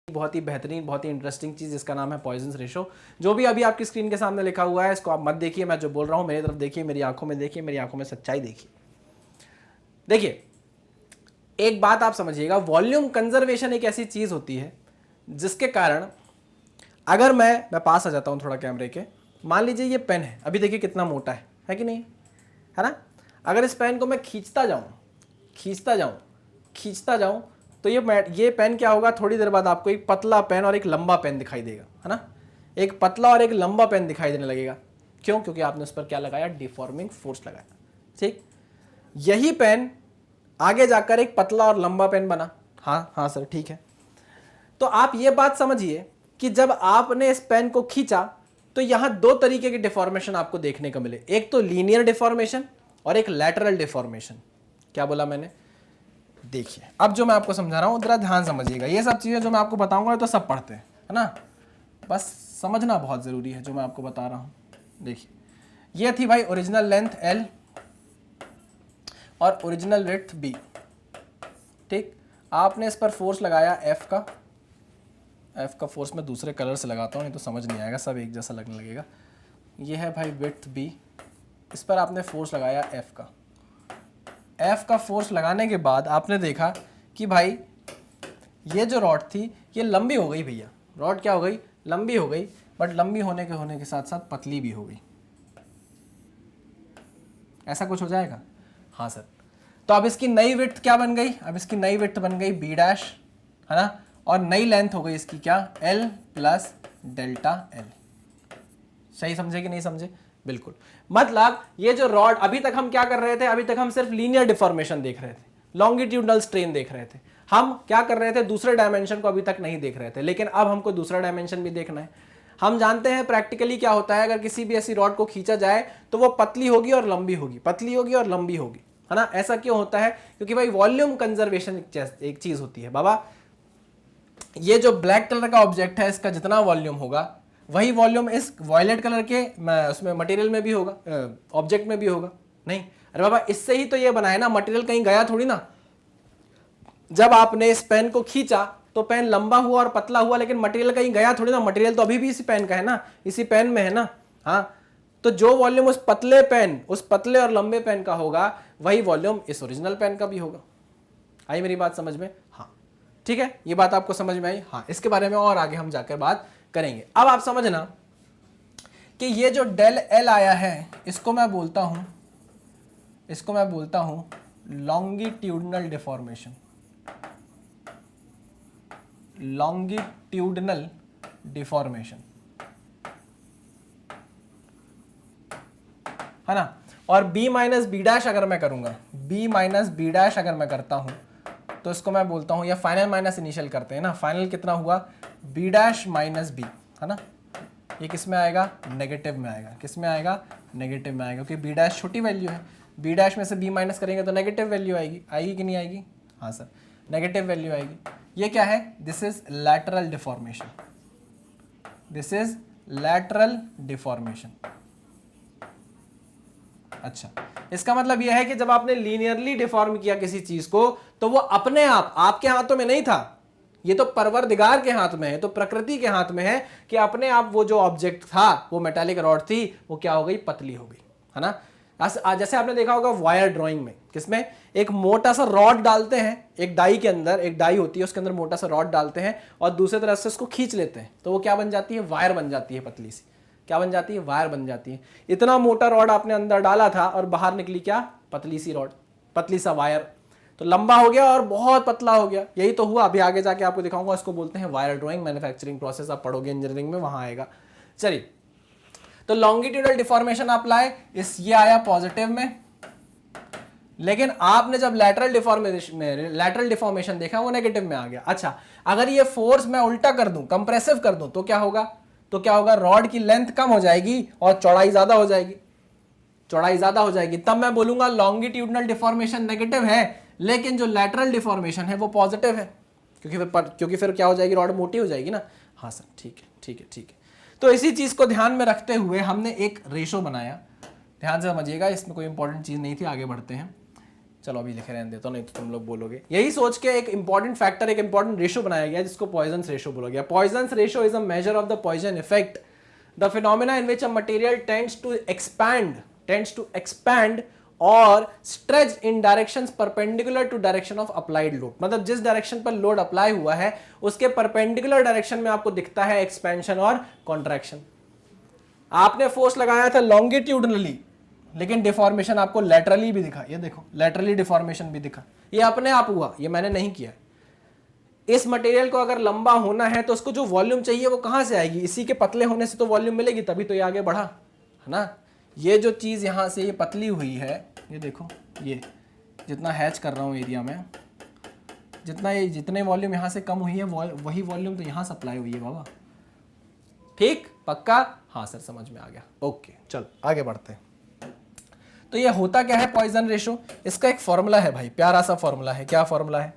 बहुत ही बेहतरीन, बहुत ही इंटरेस्टिंग चीज जिसका नाम है पॉइजन रेशो। जो भी अभी आपकी स्क्रीन के सामने लिखा हुआ है इसको आप मत देखिए, मैं जो बोल रहा हूं मेरी तरफ देखिए, मेरी आंखों में देखिए, मेरी आंखों में सच्चाई देखिए। देखिए एक बात आप समझिएगा, वॉल्यूम कंजर्वेशन एक ऐसी चीज होती है जिसके कारण अगर मैं पास आ जाता हूं थोड़ा कैमरे के, मान लीजिए ये पेन है, अभी देखिए कितना मोटा है कि नहीं, है ना। अगर इस पेन को मैं खींचता जाऊं तो ये पेन क्या होगा, थोड़ी देर बाद आपको एक पतला पेन और एक लंबा पेन दिखाई देगा, है ना। एक पतला और एक लंबा पेन दिखाई देने लगेगा। क्यों? क्योंकि आपने उस पर क्या लगाया, डिफॉर्मिंग फोर्स लगाया। ठीक, यही पेन आगे जाकर एक पतला और लंबा पेन बना। हाँ सर, ठीक है। तो आप ये बात समझिए कि जब आपने इस पेन को खींचा तो यहां दो तरीके के डिफॉर्मेशन आपको देखने को मिले, एक तो लीनियर डिफॉर्मेशन और एक लैटरल डिफॉर्मेशन। क्या बोला मैंने? देखिए अब जो मैं आपको समझा रहा हूं जरा ध्यान समझिएगा, ये सब चीजें जो मैं आपको बताऊंगा तो सब पढ़ते हैं, है ना, बस समझना बहुत जरूरी है जो मैं आपको बता रहा हूं। देखिए ये थी भाई ओरिजिनल लेंथ L और ओरिजिनल विड्थ B। ठीक, आपने इस पर फोर्स लगाया F का फोर्स मैं दूसरे कलर से लगाता हूँ नहीं तो समझ नहीं आएगा, सब एक जैसा लगने लगेगा। ये है भाई विड्थ B, इस पर आपने फोर्स लगाया F का फोर्स लगाने के बाद आपने देखा कि भाई ये जो रॉड थी ये लंबी हो गई भैया, रॉड क्या हो गई, लंबी हो गई, बट लंबी होने के साथ साथ पतली भी हो गई। ऐसा कुछ हो जाएगा? हाँ सर। तो अब इसकी नई विड्थ क्या बन गई, अब इसकी नई विड्थ बन गई B डैश, है ना, और नई लेंथ हो गई इसकी क्या, L प्लस डेल्टा L। सही समझे कि नहीं समझे? बिल्कुल। मतलब ये जो रॉड, अभी तक हम क्या कर रहे थे, अभी तक हम सिर्फ लीनियर डिफॉर्मेशन देख रहे थे, लॉन्गिट्यूडनल स्ट्रेन देख रहे थे, हम क्या कर रहे थे, दूसरे डायमेंशन को अभी तक नहीं देख रहे थे, लेकिन अब हमको दूसरा डायमेंशन भी देखना है। हम जानते हैं प्रैक्टिकली क्या होता है, अगर किसी भी ऐसी रॉड को खींचा जाए तो वो पतली होगी और लंबी होगी, पतली होगी और लंबी होगी, है ना। ऐसा क्यों होता है? क्योंकि भाई वॉल्यूम कंजर्वेशन एक चीज होती है बाबा। ये जो ब्लैक कलर का ऑब्जेक्ट है इसका जितना वॉल्यूम होगा वही वॉल्यूम इस वॉयलेट कलर के उसमें मटेरियल में भी होगा, ऑब्जेक्ट में भी होगा। नहीं, अरे बाबा इससे ही तो ये बना है ना, मटेरियल कहीं गया थोड़ी ना। जब आपने इस पेन को खींचा तो पेन लंबा हुआ और पतला हुआ, लेकिन मटेरियल कहीं गया थोड़ी ना, मटेरियल तो अभी भी इसी पेन का है ना, इसी पेन में है ना। हाँ, तो जो वॉल्यूम उस पतले और लंबे पेन का होगा वही वॉल्यूम इस ओरिजिनल पेन का भी होगा। आई मेरी बात समझ में? हाँ ठीक है, ये बात आपको समझ में आई। हाँ, इसके बारे में और आगे हम जाकर बात करेंगे। अब आप समझना कि ये जो डेल L आया है इसको मैं बोलता हूं लॉन्गिट्यूडनल डिफॉर्मेशन, लॉन्गिट्यूडनल डिफॉर्मेशन, है ना। और B माइनस बी डैश अगर मैं करूंगा, B माइनस बी डैश अगर मैं करता हूं तो इसको मैं बोलता हूं, या फाइनल माइनस इनिशियल करते हैं ना, फाइनल कितना हुआ, B डैश माइनस B, है ना। ये किस में आएगा, नेगेटिव में आएगा। किस में आएगा, नेगेटिव में आएगा, क्योंकि B डैश छोटी वैल्यू है, B डैश में से B माइनस करेंगे तो नेगेटिव वैल्यू आएगी। आएगी कि नहीं आएगी? हाँ सर, नेगेटिव वैल्यू आएगी। ये क्या है, this is lateral deformation, this is lateral deformation. अच्छा, इसका मतलब यह है कि जब आपने लीनियरली डिफॉर्म किया किसी चीज को तो वो अपने आप, आपके हाथों में नहीं था, ये तो परवरदिगार के हाथ में है, तो प्रकृति के हाथ में है कि अपने आप वो जो ऑब्जेक्ट था, वो मेटालिक रॉड थी, वो क्या हो गई, पतली हो गई, है ना। जैसे आपने देखा होगा वायर ड्राइंग में, किसमें, एक मोटा सा रॉड डालते हैं, एक डाई के अंदर, एक डाई होती है उसके अंदर मोटा सा रॉड डालते हैं और दूसरी तरफ से उसको खींच लेते हैं, तो वो क्या बन जाती है, वायर बन जाती है, पतली सी। क्या बन जाती है, वायर बन जाती है। इतना मोटा रॉड आपने अंदर डाला था और बाहर निकली क्या, पतली सी रॉड, पतली सा वायर, तो लंबा हो गया और बहुत पतला हो गया। यही तो हुआ, अभी आगे जाके आपको दिखाऊंगा, इसको बोलते हैं वायर ड्राइंग, मैन्युफैक्चरिंग प्रोसेस आप पढ़ोगे इंजीनियरिंग में, वहां आएगा। चलिए, तो लॉन्गिट्यूडल डिफॉर्मेशन आप लाए, ये आया पॉजिटिव में, लेकिन आपने जब लैटरल डिफॉर्मेशन देखा वो नेगेटिव में आ गया। अच्छा, अगर ये फोर्स मैं उल्टा कर दूं, कंप्रेसिव कर दूं, तो क्या होगा, रॉड की लेंथ कम हो जाएगी और चौड़ाई ज्यादा हो जाएगी, तब मैं बोलूंगा लॉन्गिट्यूडनल डिफॉर्मेशन नेगेटिव है, लेकिन जो लैटरल डिफॉर्मेशन है वो पॉजिटिव है, क्योंकि फिर क्या हो जाएगी, रॉड मोटी हो जाएगी ना। हाँ सर, ठीक है। तो इसी चीज को ध्यान में रखते हुए हमने एक रेशो बनाया, ध्यान से समझिएगा, इसमें कोई इंपॉर्टेंट चीज नहीं थी, आगे बढ़ते हैं। चलो अभी लिखे रहने देता हूँ, नहीं तो तुम लोग बोलोगे। यही सोच के एक इंपॉर्टेंट फैक्टर, एक इंपॉर्टेंट रेशो बनाया गया जिसको पॉइजन्स रेशो बोला गया। Poisson's ratio is a measure of the Poisson effect, the phenomena in which a material tends to expand और stretch in directions perpendicular to direction of applied load. मतलब जिस direction पर load apply हुआ है उसके perpendicular direction में आपको दिखता है एक्सपेंशन और कॉन्ट्रैक्शन। आपने फोर्स लगाया था लॉन्गिट्यूडनली, लेकिन डिफॉर्मेशन आपको लैटरली भी दिखा। ये देखो लैटरली डिफॉर्मेशन भी दिखा, ये अपने आप हुआ, ये मैंने नहीं किया। इस मटेरियल को अगर लंबा होना है तो उसको जो वॉल्यूम चाहिए वो कहां से आएगी? इसी के पतले होने से तो वॉल्यूम मिलेगी, तभी तो ये आगे बढ़ा, है ना। ये जो चीज यहां से ये पतली हुई है, ये देखो, ये जितना हैच कर रहा हूं एरिया में, जितने वॉल्यूम यहां से कम हुई है वही वॉल्यूम तो यहां सप्लाई हुई है बाबा। ठीक, पक्का? हाँ सर, समझ में आ गया। ओके, चल आगे बढ़ते हैं। तो ये होता क्या है पॉइजन रेशो? इसका एक फॉर्मूला है भाई, प्यारा सा फॉर्मूला है। क्या फॉर्मूला है?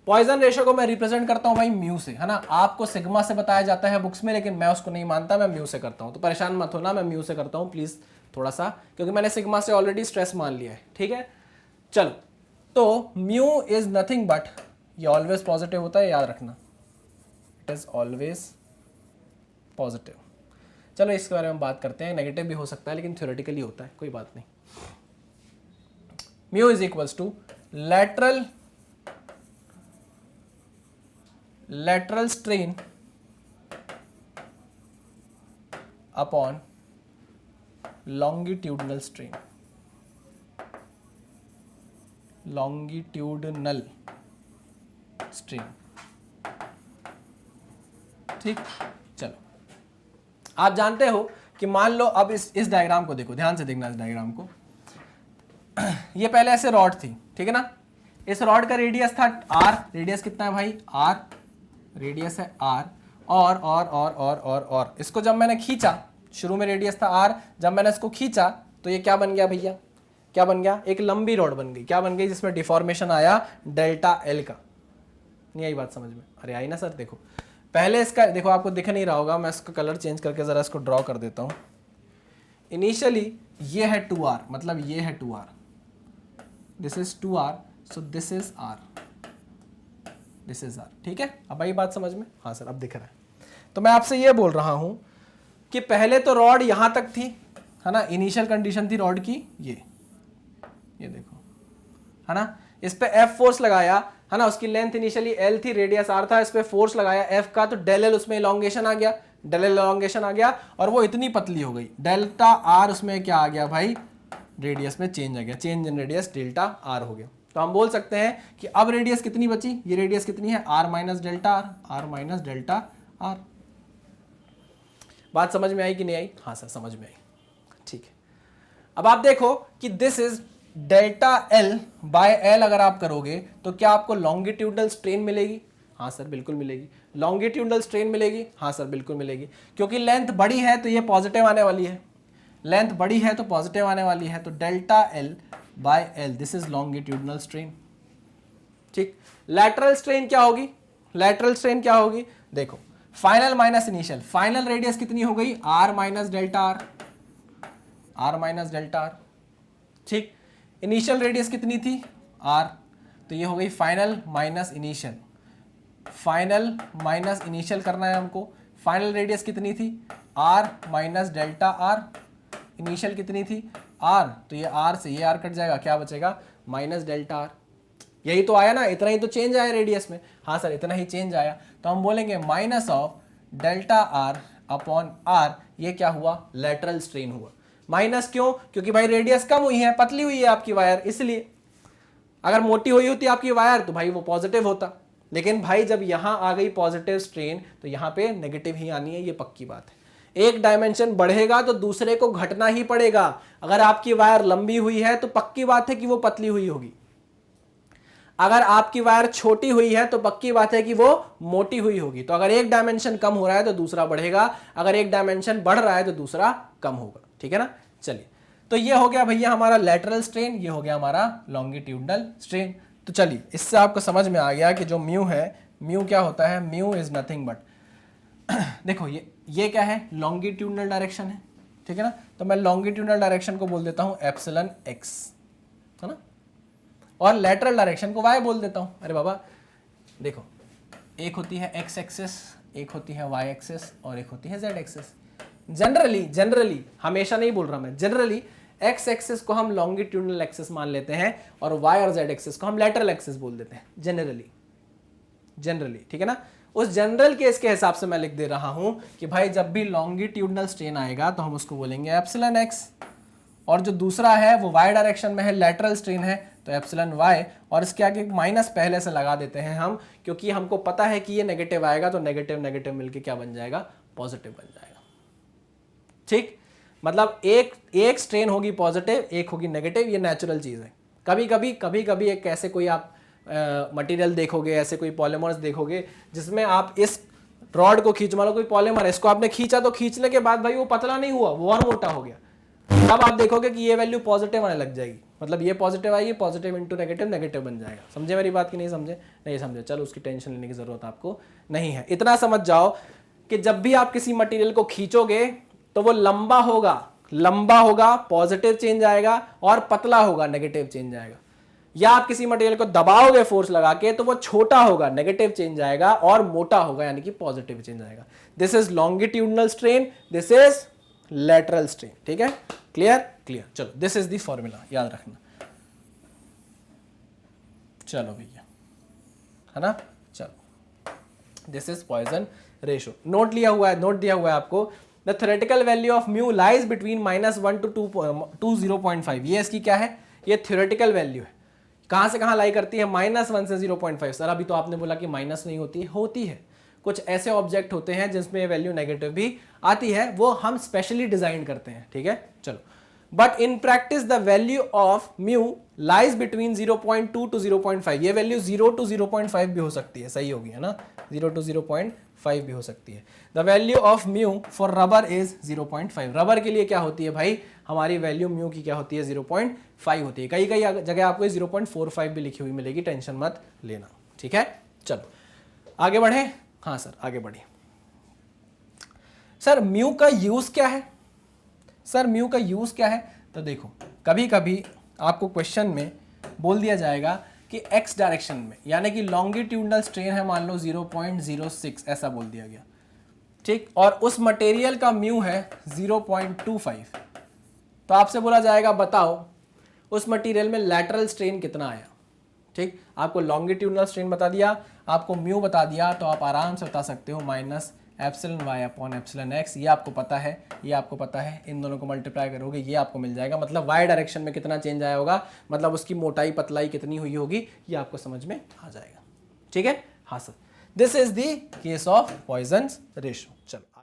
पॉइजन रेशो को मैं रिप्रेजेंट करता हूं भाई म्यू से, है ना। आपको सिग्मा से बताया जाता है बुक्स में, लेकिन मैं उसको नहीं मानता, मैं म्यू से करता हूं। तो परेशान मत होना, मैं म्यू से करता हूं प्लीज थोड़ा सा, क्योंकि मैंने सिग्मा से ऑलरेडी स्ट्रेस मान लिया है। ठीक है, चलो। तो म्यू इज नथिंग बट, ये ऑलवेज पॉजिटिव होता है, याद रखना, इट इज ऑलवेज पॉजिटिव। चलो इसके बारे में बात करते हैं। नेगेटिव भी हो सकता है लेकिन थ्योरेटिकली होता है, कोई बात नहीं। Mu is equals to lateral strain upon longitudinal strain, ठीक। चलो, आप जानते हो कि मान लो, अब इस डायग्राम को देखो, ध्यान से देखना इस डायग्राम को। ये पहले ऐसे रॉड थी, ठीक है ना। इस रॉड का रेडियस था r, रेडियस कितना है भाई? r, रेडियस है r, और इसको जब मैंने खींचा, शुरू में रेडियस था r, जब मैंने इसको खींचा तो ये क्या बन गया भैया? क्या बन गया? एक लंबी रॉड बन गई। क्या बन गई? जिसमें डिफॉर्मेशन आया डेल्टा एल का। नहीं आई बात समझ में? अरे आई ना सर। देखो पहले इसका, देखो आपको दिख नहीं रहा होगा, मैं इसका कलर चेंज करके जरा इसको ड्रॉ कर देता हूं। इनिशियली ये है 2r, मतलब ये है 2r, this is 2r, so this is r, this is r। ठीक है, अब आई बात समझ में? हाँ सर, अब दिख रहा है। तो मैं आपसे ये बोल रहा हूं कि पहले तो रॉड यहां तक थी, है ना। इनिशियल कंडीशन थी रॉड की ये देखो, है ना। इस पे F फोर्स लगाया, है ना। उसकी लेंथ इनिशियली L थी, रेडियस R था, इस पे फोर्स लगाया F का, तो डेल L उसमें इलॉन्गेशन आ गया, डेल L इलॉन्गेशन आ गया, और वो इतनी पतली हो गई। डेल्टा R उसमें क्या आ गया भाई? रेडियस में चेंज आ गया, change in radius delta R हो गया। तो हम बोल सकते हैं कि अब रेडियस कितनी बची? ये रेडियस कितनी है? R minus delta R, R minus delta R। बात समझ में आई कि नहीं आई? हाँ सर, समझ में आई। ठीक है, अब आप देखो कि this is delta L by L। अगर आप करोगे तो क्या आपको लॉन्गिट्यूडनल स्ट्रेन मिलेगी? हाँ सर, बिल्कुल मिलेगी। लॉन्गिट्यूडनल स्ट्रेन मिलेगी? हाँ सर, बिल्कुल मिलेगी, क्योंकि लेंथ बड़ी है तो ये पॉजिटिव आने वाली है, लेंथ बड़ी है तो पॉजिटिव आने वाली है। तो delta L by L, this is longitudinal strain. ठीक, लैटरल स्ट्रेन क्या होगी? लैटरल स्ट्रेन क्या होगी? देखो, final minus initial, final radius कितनी हो गई? R minus delta R, R minus delta R। ठीक, इनिशियल रेडियस कितनी थी? R, तो ये हो गई final minus initial, final minus initial करना है हमको। फाइनल रेडियस कितनी थी? R minus delta R, initial कितनी थी? R, तो ये R से ये R कट जाएगा, क्या बचेगा? Minus delta R। यही तो आया ना, इतना ही तो चेंज आया रेडियस में। हाँ सर, इतना ही चेंज आया, तो हम बोलेंगे minus of delta R upon R। ये क्या हुआ? लैटरल स्ट्रेन हुआ। माइनस क्यों? क्योंकि भाई रेडियस कम हुई है, पतली हुई है आपकी वायर, इसलिए। अगर मोटी हुई होती आपकी वायर तो भाई वो पॉजिटिव होता, लेकिन भाई जब यहां आ गई पॉजिटिव स्ट्रेन तो यहां पे नेगेटिव ही आनी है, ये पक्की बात है। एक डायमेंशन बढ़ेगा तो दूसरे को घटना ही पड़ेगा। अगर आपकी वायर लंबी हुई है तो पक्की बात है कि वो पतली हुई होगी, अगर आपकी वायर छोटी हुई है तो पक्की बात है कि वो मोटी हुई होगी। तो अगर एक डायमेंशन कम हो रहा है तो दूसरा बढ़ेगा, अगर एक डायमेंशन बढ़ रहा है तो दूसरा कम होगा। ठीक है ना। चलिए, तो ये हो गया भैया हमारा लैटरल स्ट्रेन, ये हो गया हमारा लॉन्गिट्यूडनल स्ट्रेन। तो चलिए, इससे आपको समझ में आ गया कि जो म्यू है, म्यू क्या होता है? म्यू इज नथिंग बट देखो ये क्या है? लॉन्गिट्यूडनल डायरेक्शन है, ठीक है ना। तो मैं लॉन्गिट्यूडनल डायरेक्शन को बोल देता हूं एप्सिलॉन एक्स, है ना। और लेटरल डायरेक्शन को y बोल देता हूँ। अरे बाबा देखो, एक होती है x एक्सिस, एक होती है y एक्सिस और एक होती है z एक्सिस। जनरली हमेशा नहीं बोल रहा मैं, जनरली x एक्सिस को हम लॉन्गिट्यूडनल एक्सिस मान लेते हैं और y और z एक्सिस को हम लेटरल एक्सिस बोल देते हैं जनरली, ठीक है ना। उस जनरल केस के हिसाब से मैं लिख दे रहा हूं कि भाई जब भी लॉन्गिट्यूडनल स्ट्रेन आएगा तो हम उसको बोलेंगे एप्सिलॉन x, और जो दूसरा है वो y डायरेक्शन में है, लेटरल स्ट्रेन है, तो एप्सिलॉन y, और इसके आगे माइनस पहले से लगा देते हैं हम, क्योंकि हमको पता है कि ये नेगेटिव आएगा तो नेगेटिव नेगेटिव मिलके क्या बन जाएगा, पॉजिटिव बन जाएगा। ठीक, मतलब एक स्ट्रेन होगी पॉजिटिव, एक होगी नेगेटिव, ये नेचुरल चीज है। कभी कभी एक ऐसे कोई आप मटेरियल देखोगे, ऐसे कोई पॉलीमर्स देखोगे जिसमें आप इस रॉड को खींच, मान लो कोई पॉलीमर है, इसको आपने खींचा तो खींचने के बाद भाई वो पतला नहीं हुआ, वो और मोटा हो गया, तब आप देखोगे कि ये वैल्यू पॉजिटिव आने लग जाएगी, मतलब ये पॉजिटिव आएगी, पॉजिटिव इंटू नेगेटिव, नेगेटिव बन जाएगा। समझे मेरी बात कि नहीं समझे? नहीं समझे, चलो उसकी टेंशन लेने की जरूरत आपको नहीं है। इतना समझ जाओ कि जब भी आप किसी मटेरियल को खींचोगे तो वो लंबा होगा पॉजिटिव चेंज आएगा, और पतला होगा नेगेटिव चेंज आएगा। या आप किसी मटेरियल को दबाओगे फोर्स लगा के तो वो छोटा होगा, नेगेटिव चेंज आएगा, और मोटा होगा यानी कि पॉजिटिव चेंज आएगा। This is longitudinal strain, this is lateral strain. ठीक है, क्लियर। चलो दिस इज द फॉर्मूला, याद रखना। चलो भैया, है ना, चलो this is Poisson ratio. Note दिया हुआ है आपको। The theoretical value of mu lies between -1 to 0.5। ये इसकी क्या है, ये थ्योरेटिकल वैल्यू है। कहां से कहां लाई करती है, -1 से 0.5। सर अभी तो आपने बोला कि माइनस नहीं होती है। कुछ ऐसे ऑब्जेक्ट होते हैं जिसमें ये वैल्यू नेगेटिव भी आती है, वो हम स्पेशली डिजाइन करते हैं। ठीक है, चलो। But in practice the value of mu lies between 0.2 to 0.5। ये वैल्यू 0 to 0.5 भी हो सकती है, सही होगी, है ना, 0 to 0.5 भी हो सकती है। The value of mu for rubber is 0.5। Rubber के लिए क्या होती है भाई, हमारी वैल्यू म्यू की क्या होती है, 0.5 होती है। कई जगह आपको 0.45 भी लिखी हुई मिलेगी, टेंशन मत लेना। ठीक है, चलो आगे बढ़े। हाँ सर आगे बढ़िए। सर म्यू का यूज क्या है, तो देखो कभी कभी आपको क्वेश्चन में बोल दिया जाएगा कि x डायरेक्शन में, यानी कि लॉन्गिट्यूडनल स्ट्रेन है मान लो 0.06, ऐसा बोल दिया गया। ठीक, और उस मटेरियल का म्यू है 0.25, तो आपसे बोला जाएगा बताओ उस मटेरियल में लैटरल स्ट्रेन कितना आया। ठीक, आपको लॉन्गिट्यूडनल स्ट्रेन बता दिया, आपको म्यू बता दिया, तो आप आराम से बता सकते हो minus epsilon y upon epsilon x। ये आपको पता है, इन दोनों को मल्टीप्लाई करोगे ये आपको मिल जाएगा। मतलब y डायरेक्शन में कितना चेंज आया होगा, मतलब उसकी मोटाई पतलाई कितनी हुई होगी, ये आपको समझ में आ जाएगा। ठीक है, हाँ sir, this is the case of Poisson ratio. चलो